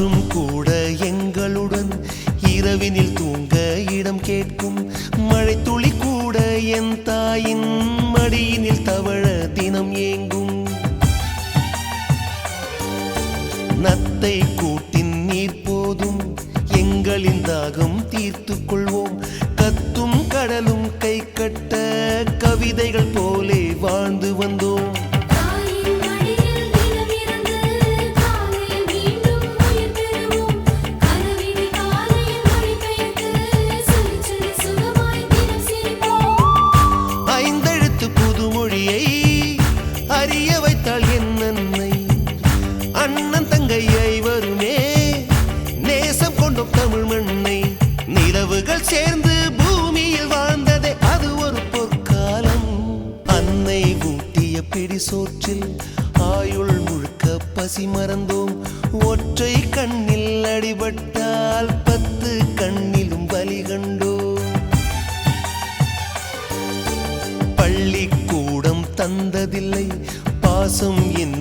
காற்றும் கூட எங்களுடன் இரவினில் தூங்க இடம் கேட்கும். மழை துளி கூட என் தாயின் மடியினில் தவழ தினம் ஏங்கும். நத்தை கூட்டின் நீர் போதும் எங்களின் தாகம் தீர்த்து கொள்வோம். கத்தும் கடலும் கை கட்ட கவிதைகள் போலே வாழ்ந்து வந்தோம். ஐந்தெழுத்து புதுமொழியை அறிய வைத்தாள் என் அன்னை. அண்ணன் தங்கை ஐவருமே நேசம் கொண்டோம் தமிழ் மண்ணை. நிலவுகள் சேர்ந்து பூமியில் வாழ்ந்ததே அது ஒரு பொற்காலம். அன்னை ஊட்டிய பிடி சோற்றில் ஆயுள் முழுக்க பசி மறந்தோம். ஒற்றை கண்ணில் அடிபட்டால் 10 கண்ணிலும் பலி கண்டோம். பள்ளிக்கூடம் தந்ததில்லை பாசம் என்